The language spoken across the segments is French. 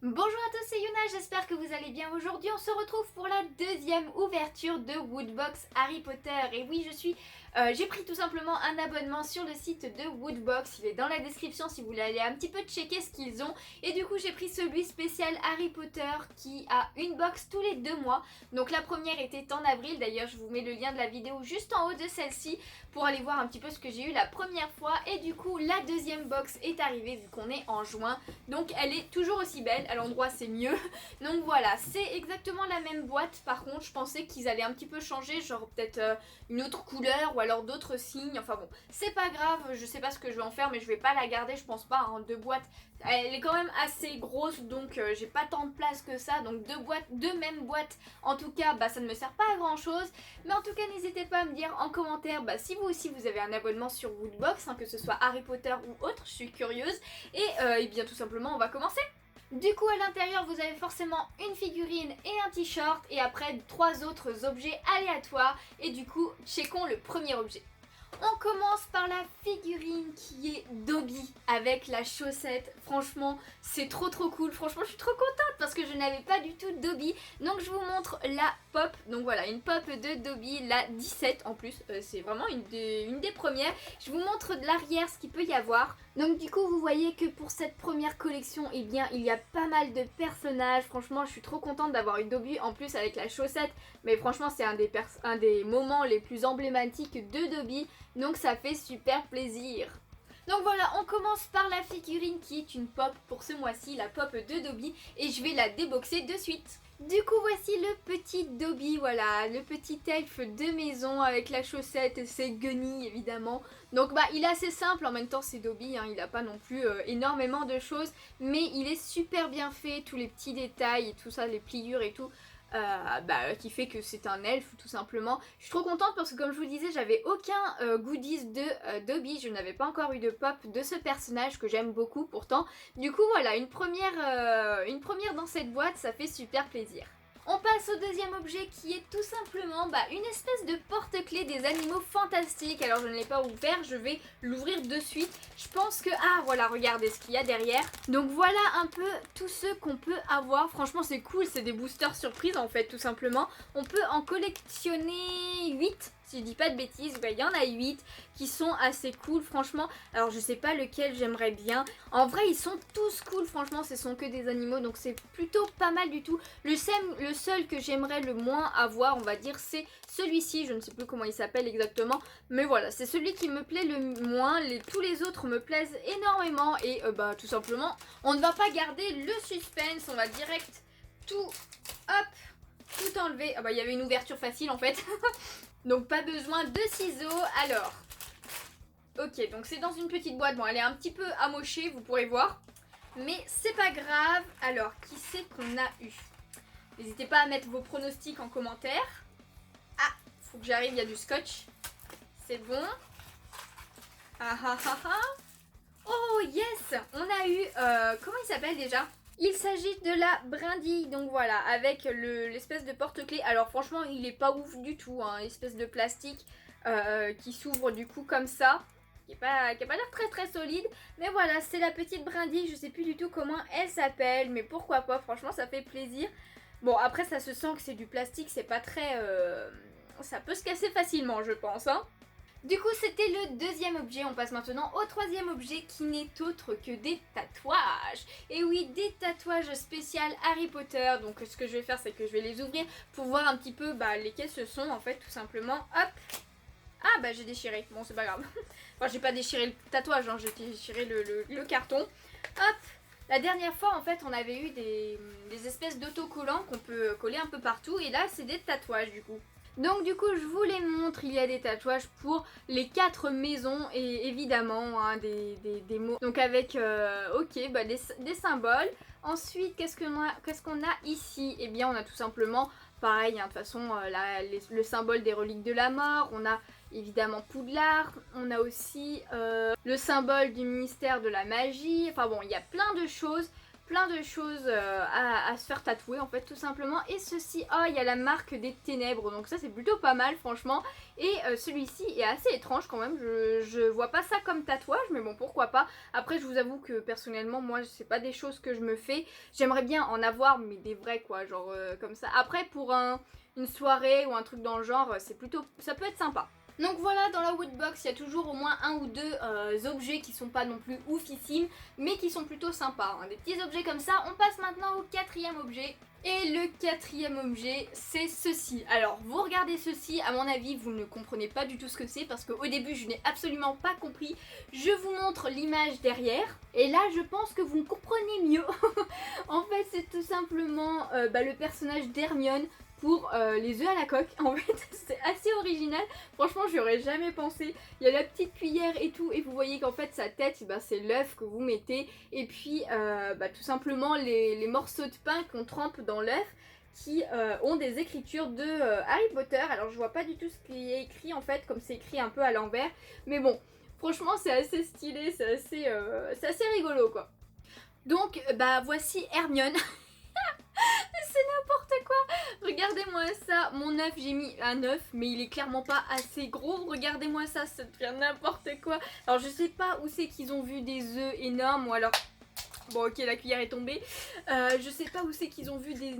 Bonjour à tous, c'est Yuna, j'espère que vous allez bien. Aujourd'hui on se retrouve pour la deuxième ouverture de Woodbox Harry Potter. Et oui, j'ai pris tout simplement un abonnement sur le site de Woodbox, il est dans la description si vous voulez aller un petit peu checker ce qu'ils ont. Et du coup j'ai pris celui spécial Harry Potter qui a une box tous les 2 mois. Donc la première était en avril, d'ailleurs je vous mets le lien de la vidéo juste en haut de celle-ci pour aller voir un petit peu ce que j'ai eu la première fois. Et du coup la deuxième box est arrivée vu qu'on est en juin, donc elle est toujours aussi belle. À l'endroit c'est mieux. Donc voilà, c'est exactement la même boîte. Par contre je pensais qu'ils allaient un petit peu changer, genre peut-être une autre couleur ou alors d'autres signes. Enfin bon, c'est pas grave, je sais pas ce que je vais en faire, mais je vais pas la garder, je pense pas, hein. Deux boîtes, elle est quand même assez grosse, donc j'ai pas tant de place que ça. Donc deux mêmes boîtes, en tout cas, bah ça ne me sert pas à grand chose. Mais en tout cas, n'hésitez pas à me dire en commentaire si vous aussi vous avez un abonnement sur Woodbox, hein, que ce soit Harry Potter ou autre, je suis curieuse. Et bien tout simplement, on va commencer. Du coup à l'intérieur vous avez forcément une figurine et un t-shirt et après 3 autres objets aléatoires. Et du coup checkons le premier objet. On commence par la figurine qui est Dobby avec la chaussette. Franchement, c'est trop cool. Franchement, je suis trop contente parce que je n'avais pas du tout Dobby. Donc je vous montre la pop. Donc voilà, une pop de Dobby, la 17 en plus. C'est vraiment une des premières. Je vous montre de l'arrière ce qu'il peut y avoir. Donc du coup, vous voyez que pour cette première collection, eh bien, il y a pas mal de personnages. Franchement, je suis trop contente d'avoir une Dobby en plus avec la chaussette. Mais franchement, c'est un des moments les plus emblématiques de Dobby. Donc ça fait super plaisir. Donc voilà, on commence par la figurine qui est une pop pour ce mois-ci, la pop de Dobby, et je vais la déboxer de suite. Du coup voici le petit Dobby, voilà, le petit elfe de maison avec la chaussette et ses guenilles évidemment. Donc il est assez simple, en même temps c'est Dobby, hein, il a pas non plus énormément de choses, mais il est super bien fait, tous les petits détails et tout ça, les pliures et tout. Qui fait que c'est un elfe tout simplement. Je suis trop contente parce que comme je vous disais, j'avais aucun goodies de Dobby, je n'avais pas encore eu de pop de ce personnage que j'aime beaucoup pourtant. Du coup voilà, une première dans cette boîte, ça fait super plaisir. On passe au deuxième objet qui est tout simplement une espèce de porte-clés des animaux fantastiques. Alors je ne l'ai pas ouvert, je vais l'ouvrir de suite. Je pense que... Ah voilà, regardez ce qu'il y a derrière. Donc voilà un peu tout ce qu'on peut avoir. Franchement c'est cool, c'est des boosters surprises en fait tout simplement. On peut en collectionner 8. Si je dis pas de bêtises, il y en a 8 qui sont assez cool franchement. Alors je sais pas lequel j'aimerais bien. En vrai ils sont tous cool franchement, ce sont que des animaux donc c'est plutôt pas mal du tout. Le seul que j'aimerais le moins avoir on va dire c'est celui-ci, je ne sais plus comment il s'appelle exactement. Mais voilà, c'est celui qui me plaît le moins, tous les autres me plaisent énormément. Et tout simplement, on ne va pas garder le suspense, on va direct tout enlever. Ah il y avait une ouverture facile en fait. Donc pas besoin de ciseaux. Alors, ok, donc c'est dans une petite boîte. Bon, elle est un petit peu amochée, vous pourrez voir. Mais c'est pas grave. Alors, qui c'est qu'on a eu? N'hésitez pas à mettre vos pronostics en commentaire. Ah, faut que j'arrive, il y a du scotch. C'est bon. Ah ah ah ah. Oh yes, on a eu... comment il s'appelle déjà? Il s'agit de la brindille, donc voilà, avec l'espèce de porte-clés. Alors franchement, il est pas ouf du tout, hein, espèce de plastique qui s'ouvre du coup comme ça, qui a pas l'air très solide. Mais voilà, c'est la petite brindille, je sais plus du tout comment elle s'appelle, mais pourquoi pas, franchement ça fait plaisir. Bon après ça se sent que c'est du plastique, c'est pas très... ça peut se casser facilement je pense, hein. Du coup c'était le deuxième objet, on passe maintenant au troisième objet qui n'est autre que des tatouages. Et oui, des tatouages spéciaux Harry Potter. Donc ce que je vais faire c'est que je vais les ouvrir pour voir un petit peu lesquels ce sont en fait tout simplement. Hop. Ah j'ai déchiré, bon c'est pas grave. Enfin j'ai pas déchiré le tatouage, hein, j'ai déchiré le carton. Hop. La dernière fois en fait on avait eu des espèces d'autocollants qu'on peut coller un peu partout. Et là c'est des tatouages du coup. Donc du coup je vous les montre, il y a des tatouages pour les 4 maisons et évidemment hein, des mots. Donc avec des symboles. Ensuite qu'est-ce qu'on a ici? Eh bien on a tout simplement pareil, hein, de toute façon le symbole des reliques de la mort. On a évidemment Poudlard, on a aussi le symbole du ministère de la magie. Enfin bon, il y a plein de choses. plein de choses à se faire tatouer en fait tout simplement. Et ceci, oh il y a la marque des ténèbres, donc ça c'est plutôt pas mal franchement. Et celui-ci est assez étrange quand même, je vois pas ça comme tatouage, mais bon pourquoi pas. Après je vous avoue que personnellement moi c'est pas des choses que je me fais, j'aimerais bien en avoir mais des vrais quoi, genre comme ça. Après pour une soirée ou un truc dans le genre, c'est plutôt, ça peut être sympa. Donc voilà, dans la Woodbox, il y a toujours au moins un ou deux objets qui sont pas non plus oufissimes, mais qui sont plutôt sympas, hein. Des petits objets comme ça. On passe maintenant au quatrième objet. Et le quatrième objet, c'est ceci. Alors, vous regardez ceci, à mon avis, vous ne comprenez pas du tout ce que c'est, parce qu'au début, je n'ai absolument pas compris. Je vous montre l'image derrière, et là, je pense que vous me comprenez mieux. En fait, c'est tout simplement le personnage d'Hermione pour les œufs à la coque. En fait c'est assez original, franchement j'y aurais jamais pensé. Il y a la petite cuillère et tout, et vous voyez qu'en fait sa tête c'est l'œuf que vous mettez, et puis tout simplement les morceaux de pain qu'on trempe dans l'œuf qui ont des écritures de Harry Potter. Alors je vois pas du tout ce qui est écrit en fait, comme c'est écrit un peu à l'envers, mais bon franchement c'est assez stylé, c'est assez rigolo quoi. Donc voici Hermione. C'est n'importe quoi. Regardez-moi ça. Mon œuf, j'ai mis un œuf, mais il est clairement pas assez gros. Regardez-moi ça, ça devient n'importe quoi. Alors je sais pas où c'est qu'ils ont vu des œufs énormes, ou alors... Bon ok, la cuillère est tombée. Je sais pas où c'est qu'ils ont vu des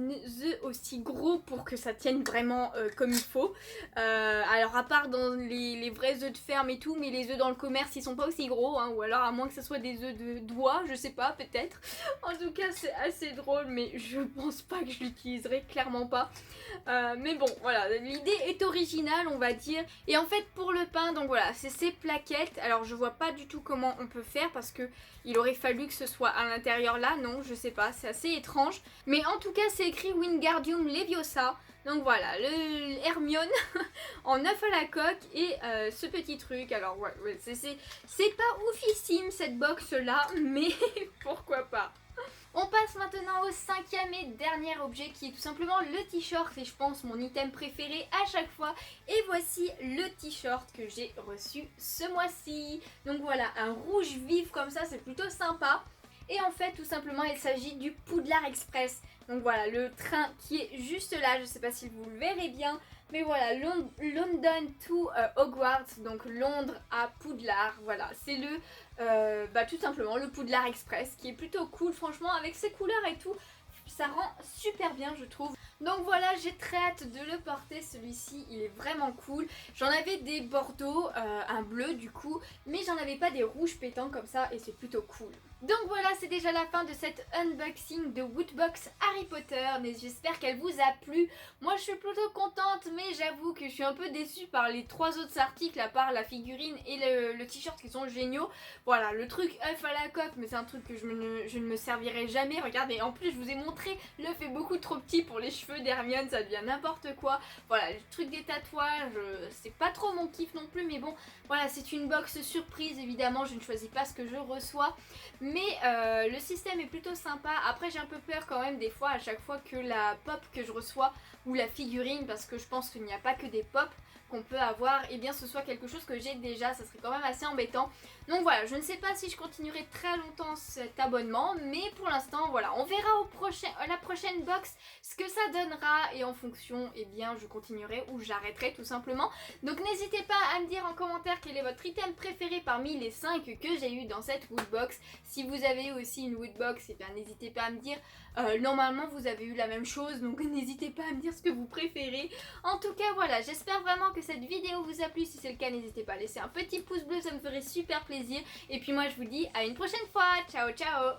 œufs aussi gros pour que ça tienne vraiment comme il faut. Alors à part dans les vrais œufs de ferme et tout, mais les œufs dans le commerce ils sont pas aussi gros, hein, ou alors à moins que ce soit des œufs de doigts, je sais pas, peut-être. En tout cas c'est assez drôle, mais je pense pas que je l'utiliserai, clairement pas. Mais bon voilà, l'idée est originale on va dire. Et en fait pour le pain, donc voilà, c'est ces plaquettes. Alors je vois pas du tout comment on peut faire, parce que il aurait fallu que ce soit à l'intérieur là, non je sais pas, c'est assez étrange. Mais en tout cas c'est écrit Wingardium Leviosa. Donc voilà, le Hermione en œuf à la coque et ce petit truc. Alors ouais, c'est pas oufissime cette box là, mais pourquoi pas. On passe maintenant au cinquième et dernier objet, qui est tout simplement le t-shirt, et je pense mon item préféré à chaque fois. Et voici le t-shirt que j'ai reçu ce mois-ci. Donc voilà, un rouge vif comme ça, c'est plutôt sympa. Et en fait tout simplement il s'agit du Poudlard Express. Donc voilà, le train qui est juste là, je sais pas si vous le verrez bien, mais voilà, London to Hogwarts, donc Londres à Poudlard. Voilà, c'est tout simplement le Poudlard Express, qui est plutôt cool franchement, avec ses couleurs et tout, ça rend super bien je trouve. Donc voilà, j'ai très hâte de le porter, celui-ci il est vraiment cool. J'en avais des bordeaux, un bleu du coup, mais j'en avais pas des rouges pétants comme ça, et c'est plutôt cool. Donc voilà, c'est déjà la fin de cette unboxing de Woodbox Harry Potter, mais j'espère qu'elle vous a plu. Moi je suis plutôt contente, mais j'avoue que je suis un peu déçue par les trois autres articles, à part la figurine et le t-shirt qui sont géniaux. Voilà, le truc œuf à la coque, mais c'est un truc que je ne me servirai jamais. Regardez, en plus je vous ai montré, l'œuf est beaucoup trop petit pour les cheveux d'Hermione, ça devient n'importe quoi. Voilà, le truc des tatouages, c'est pas trop mon kiff non plus, mais bon, voilà, c'est une box surprise, évidemment, je ne choisis pas ce que je reçois. Mais le système est plutôt sympa. Après j'ai un peu peur quand même des fois, à chaque fois que la pop que je reçois, ou la figurine, parce que je pense qu'il n'y a pas que des pop qu'on peut avoir, et bien ce soit quelque chose que j'ai déjà, ça serait quand même assez embêtant. Donc voilà, je ne sais pas si je continuerai très longtemps cet abonnement, mais pour l'instant voilà, on verra la prochaine box ce que ça donnera, et en fonction, eh bien je continuerai ou j'arrêterai tout simplement. Donc n'hésitez pas à me dire en commentaire quel est votre item préféré parmi les 5 que j'ai eu dans cette Woodbox. Si vous avez aussi une Woodbox, eh bien n'hésitez pas à me dire. Normalement vous avez eu la même chose, donc n'hésitez pas à me dire ce que vous préférez. En tout cas voilà, j'espère vraiment que cette vidéo vous a plu. Si c'est le cas, n'hésitez pas à laisser un petit pouce bleu, ça me ferait super plaisir. Et puis moi je vous dis à une prochaine fois, ciao ciao.